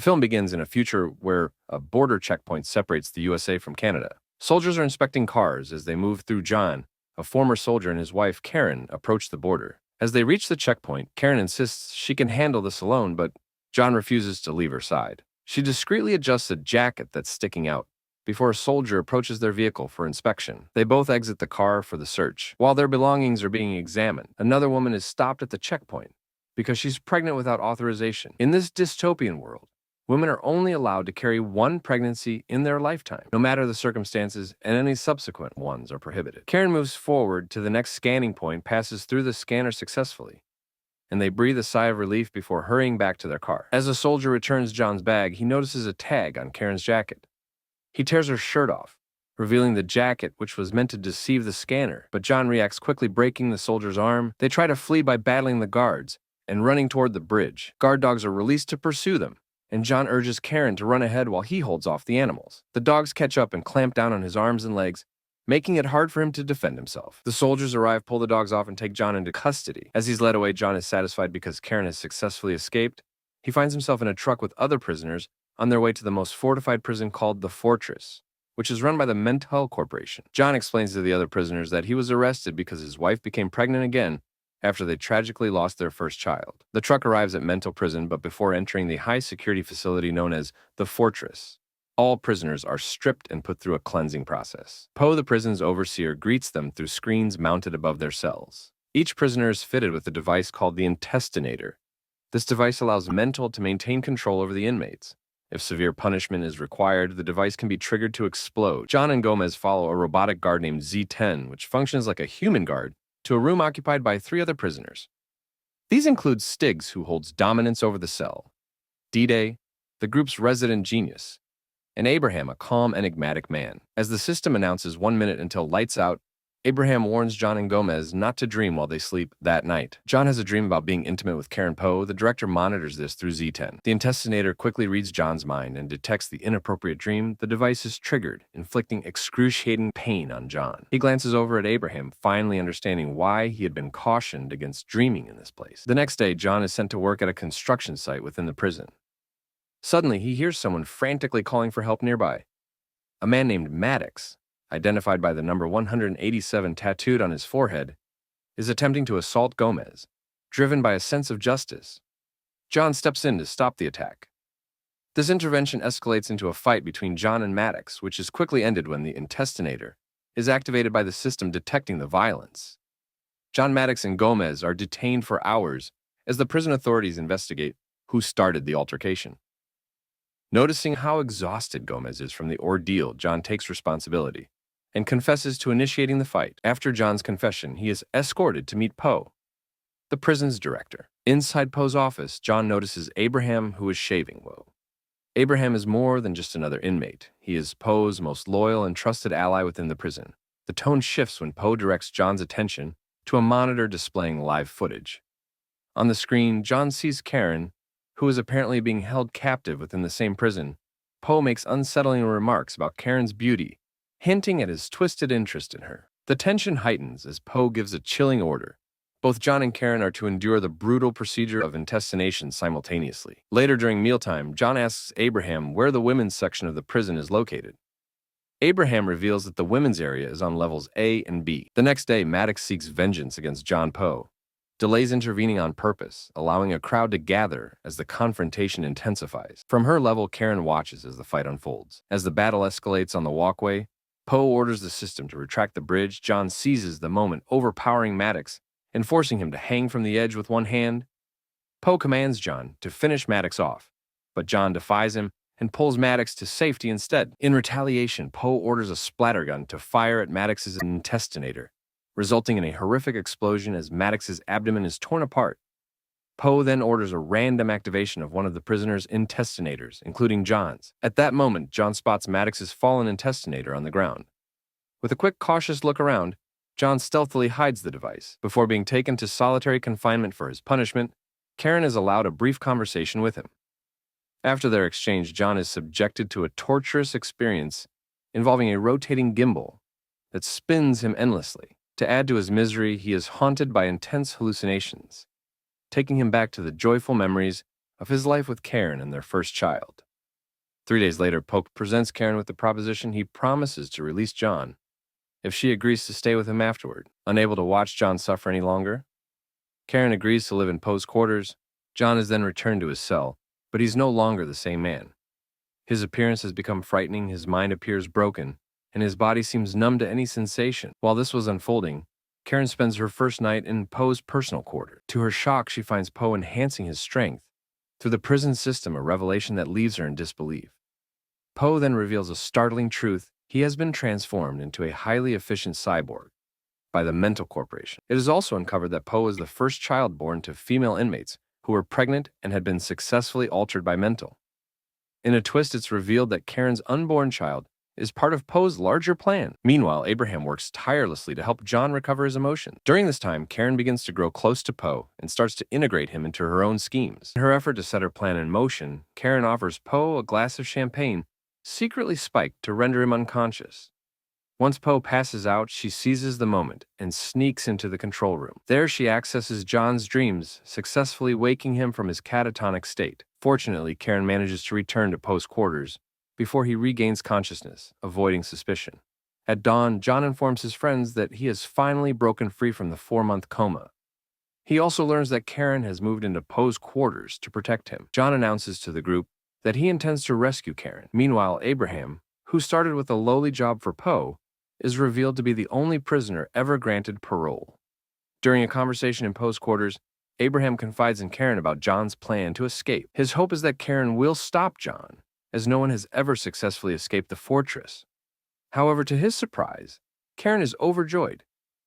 The film begins in a future where a border checkpoint separates the USA from Canada. Soldiers are inspecting cars as they move through. John, a former soldier, and his wife, Karen, approach the border. As they reach the checkpoint, Karen insists she can handle this alone, but John refuses to leave her side. She discreetly adjusts a jacket that's sticking out before a soldier approaches their vehicle for inspection. They both exit the car for the search. While their belongings are being examined, another woman is stopped at the checkpoint because she's pregnant without authorization. In this dystopian world, women are only allowed to carry one pregnancy in their lifetime, no matter the circumstances, and any subsequent ones are prohibited. Karen moves forward to the next scanning point, passes through the scanner successfully, and they breathe a sigh of relief before hurrying back to their car. As a soldier returns John's bag, he notices a tag on Karen's jacket. He tears her shirt off, revealing the jacket, which was meant to deceive the scanner, but John reacts quickly, breaking the soldier's arm. They try to flee by battling the guards and running toward the bridge. Guard dogs are released to pursue them, and John urges Karen to run ahead while he holds off the animals. The dogs catch up and clamp down on his arms and legs, making it hard for him to defend himself. The soldiers arrive, pull the dogs off, and take John into custody. As he's led away, John is satisfied because Karen has successfully escaped. He finds himself in a truck with other prisoners on their way to the most fortified prison called the Fortress, which is run by the Mental Corporation. John explains to the other prisoners that he was arrested because his wife became pregnant again after they tragically lost their first child. The truck arrives at Mental Prison, but before entering the high-security facility known as the Fortress, all prisoners are stripped and put through a cleansing process. Poe, the prison's overseer, greets them through screens mounted above their cells. Each prisoner is fitted with a device called the intestinator. This device allows Mental to maintain control over the inmates. If severe punishment is required, the device can be triggered to explode. John and Gomez follow a robotic guard named Z-10, which functions like a human guard, to a room occupied by 3 other prisoners. These include Stiggs, who holds dominance over the cell, D-Day, the group's resident genius, and Abraham, a calm, enigmatic man. As the system announces 1 minute until lights out, Abraham warns John and Gomez not to dream while they sleep that night. John has a dream about being intimate with Karen Poe. The director monitors this through Z-10. The intestinator quickly reads John's mind and detects the inappropriate dream. The device is triggered, inflicting excruciating pain on John. He glances over at Abraham, finally understanding why he had been cautioned against dreaming in this place. The next day, John is sent to work at a construction site within the prison. Suddenly, he hears someone frantically calling for help nearby. A man named Maddox, identified by the number 187 tattooed on his forehead, is attempting to assault Gomez, driven by a sense of justice. John steps in to stop the attack. This intervention escalates into a fight between John and Maddox, which is quickly ended when the intestinator is activated by the system detecting the violence. John, Maddox, and Gomez are detained for hours as the prison authorities investigate who started the altercation. Noticing how exhausted Gomez is from the ordeal, John takes responsibility and confesses to initiating the fight. After John's confession, he is escorted to meet Poe, the prison's director. Inside Poe's office, John notices Abraham, who is shaving. Whoa. Abraham is more than just another inmate. He is Poe's most loyal and trusted ally within the prison. The tone shifts when Poe directs John's attention to a monitor displaying live footage. On the screen, John sees Karen, who is apparently being held captive within the same prison. Poe makes unsettling remarks about Karen's beauty, hinting at his twisted interest in her. The tension heightens as Poe gives a chilling order. Both John and Karen are to endure the brutal procedure of intestination simultaneously. Later during mealtime, John asks Abraham where the women's section of the prison is located. Abraham reveals that the women's area is on levels A and B. The next day, Maddox seeks vengeance against John Poe, delays intervening on purpose, allowing a crowd to gather as the confrontation intensifies. From her level, Karen watches as the fight unfolds. As the battle escalates on the walkway, Poe orders the system to retract the bridge. John seizes the moment, overpowering Maddox and forcing him to hang from the edge with one hand. Poe commands John to finish Maddox off, but John defies him and pulls Maddox to safety instead. In retaliation, Poe orders a splatter gun to fire at Maddox's intestinator, resulting in a horrific explosion as Maddox's abdomen is torn apart. Poe then orders a random activation of one of the prisoner's intestinators, including John's. At that moment, John spots Maddox's fallen intestinator on the ground. With a quick, cautious look around, John stealthily hides the device. Before being taken to solitary confinement for his punishment, Karen is allowed a brief conversation with him. After their exchange, John is subjected to a torturous experience involving a rotating gimbal that spins him endlessly. To add to his misery, he is haunted by intense hallucinations, taking him back to the joyful memories of his life with Karen and their first child. 3 days later, Poe presents Karen with the proposition he promises to release John if she agrees to stay with him afterward. Unable to watch John suffer any longer, Karen agrees to live in Poe's quarters. John is then returned to his cell, but he's no longer the same man. His appearance has become frightening, his mind appears broken, and his body seems numb to any sensation. While this was unfolding, Karen spends her first night in Poe's personal quarters. To her shock, she finds Poe enhancing his strength through the prison system, a revelation that leaves her in disbelief. Poe then reveals a startling truth: he has been transformed into a highly efficient cyborg by the Mental Corporation. It is also uncovered that Poe is the first child born to female inmates who were pregnant and had been successfully altered by Mental. In a twist, it's revealed that Karen's unborn child is part of Poe's larger plan. Meanwhile, Abraham works tirelessly to help John recover his emotions. During this time, Karen begins to grow close to Poe and starts to integrate him into her own schemes. In her effort to set her plan in motion, Karen offers Poe a glass of champagne, secretly spiked to render him unconscious. Once Poe passes out, she seizes the moment and sneaks into the control room. There she accesses John's dreams, successfully waking him from his catatonic state. Fortunately, Karen manages to return to Poe's quarters before he regains consciousness, avoiding suspicion. At dawn, John informs his friends that he has finally broken free from the 4-month coma. He also learns that Karen has moved into Poe's quarters to protect him. John announces to the group that he intends to rescue Karen. Meanwhile, Abraham, who started with a lowly job for Poe, is revealed to be the only prisoner ever granted parole. During a conversation in Poe's quarters, Abraham confides in Karen about John's plan to escape. His hope is that Karen will stop John, as no one has ever successfully escaped the fortress. However, to his surprise, Karen is overjoyed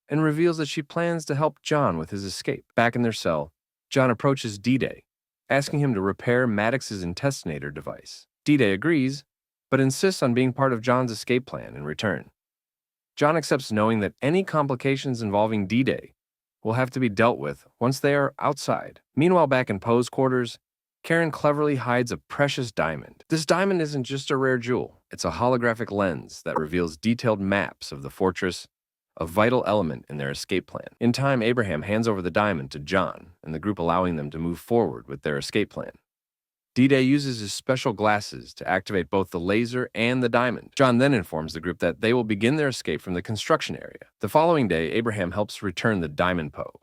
and reveals that she plans to help John with his escape. Back in their cell, John approaches D-Day, asking him to repair Maddox's intestinator device. D-Day agrees, but insists on being part of John's escape plan in return. John accepts, knowing that any complications involving D-Day will have to be dealt with once they are outside. Meanwhile, back in Poe's quarters, Karen cleverly hides a precious diamond. This diamond isn't just a rare jewel, it's a holographic lens that reveals detailed maps of the fortress, a vital element in their escape plan. In time, Abraham hands over the diamond to John and the group, allowing them to move forward with their escape plan. D-Day uses his special glasses to activate both the laser and the diamond. John then informs the group that they will begin their escape from the construction area. The following day, Abraham helps return the diamond Poe.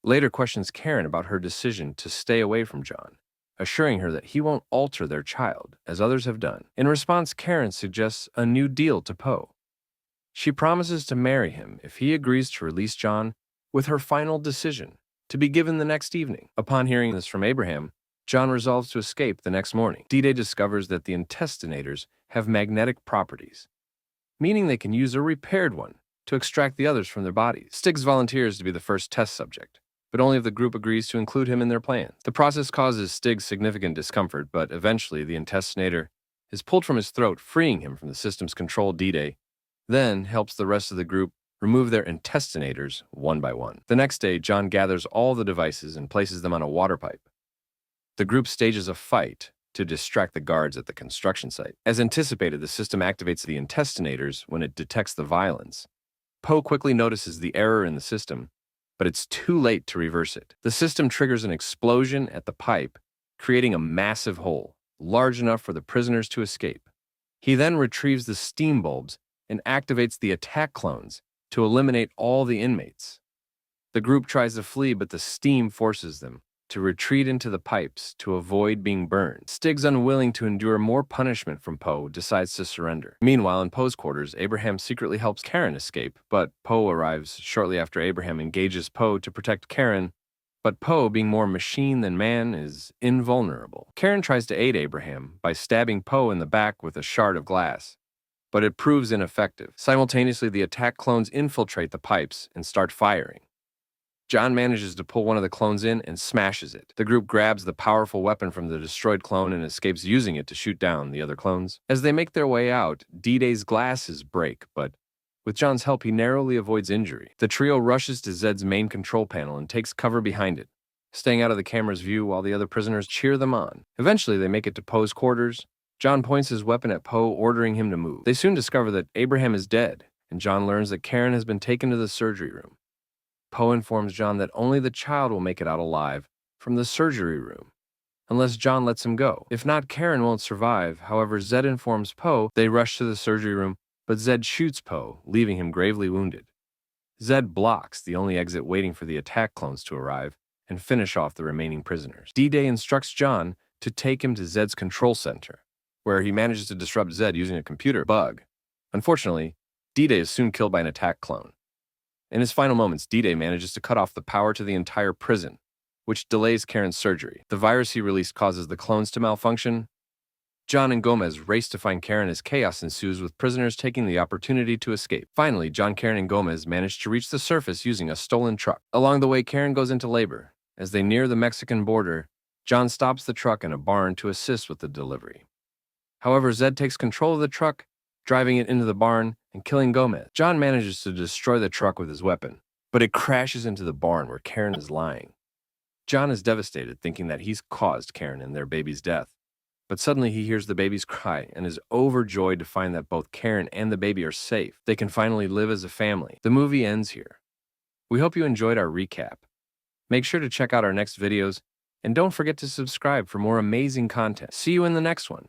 Later questions Karen about her decision to stay away from John, assuring her that he won't alter their child, as others have done. In response, Karen suggests a new deal to Poe. She promises to marry him if he agrees to release John, with her final decision to be given the next evening. Upon hearing this from Abraham, John resolves to escape the next morning. D-Day discovers that the intestinators have magnetic properties, meaning they can use a repaired one to extract the others from their bodies. Stiggs volunteers to be the first test subject, but only if the group agrees to include him in their plans. The process causes Stiggs significant discomfort, but eventually the intestinator is pulled from his throat, freeing him from the system's control. D-Day then helps the rest of the group remove their intestinators one by one. The next day, John gathers all the devices and places them on a water pipe. The group stages a fight to distract the guards at the construction site. As anticipated, the system activates the intestinators when it detects the violence. Poe quickly notices the error in the system, but it's too late to reverse it. The system triggers an explosion at the pipe, creating a massive hole, large enough for the prisoners to escape. He then retrieves the steam bulbs and activates the attack clones to eliminate all the inmates. The group tries to flee, but the steam forces them to retreat into the pipes to avoid being burned. Stiggs, unwilling to endure more punishment from Poe, decides to surrender. Meanwhile, in Poe's quarters, Abraham secretly helps Karen escape, but Poe arrives shortly after Abraham engages Poe to protect Karen, but Poe, being more machine than man, is invulnerable. Karen tries to aid Abraham by stabbing Poe in the back with a shard of glass, but it proves ineffective. Simultaneously, the attack clones infiltrate the pipes and start firing. John manages to pull one of the clones in and smashes it. The group grabs the powerful weapon from the destroyed clone and escapes, using it to shoot down the other clones. As they make their way out, D-Day's glasses break, but with John's help, he narrowly avoids injury. The trio rushes to Zed's main control panel and takes cover behind it, staying out of the camera's view while the other prisoners cheer them on. Eventually, they make it to Poe's quarters. John points his weapon at Poe, ordering him to move. They soon discover that Abraham is dead, and John learns that Karen has been taken to the surgery room. Poe informs John that only the child will make it out alive from the surgery room, unless John lets him go. If not, Karen won't survive. However, Zed informs Poe. They rush to the surgery room, but Zed shoots Poe, leaving him gravely wounded. Zed blocks the only exit, waiting for the attack clones to arrive and finish off the remaining prisoners. D-Day instructs John to take him to Zed's control center, where he manages to disrupt Zed using a computer bug. Unfortunately, D-Day is soon killed by an attack clone. In his final moments, D-Day manages to cut off the power to the entire prison, which delays Karen's surgery. The virus he released causes the clones to malfunction. John and Gomez race to find Karen as chaos ensues, with prisoners taking the opportunity to escape. Finally, John, Karen, and Gomez manage to reach the surface using a stolen truck. Along the way, Karen goes into labor. As they near the Mexican border, John stops the truck in a barn to assist with the delivery. However, Zed takes control of the truck, driving it into the barn and killing Gomez. John manages to destroy the truck with his weapon, but it crashes into the barn where Karen is lying. John is devastated, thinking that he's caused Karen and their baby's death. But suddenly he hears the baby's cry and is overjoyed to find that both Karen and the baby are safe. They can finally live as a family. The movie ends here. We hope you enjoyed our recap. Make sure to check out our next videos, and don't forget to subscribe for more amazing content. See you in the next one.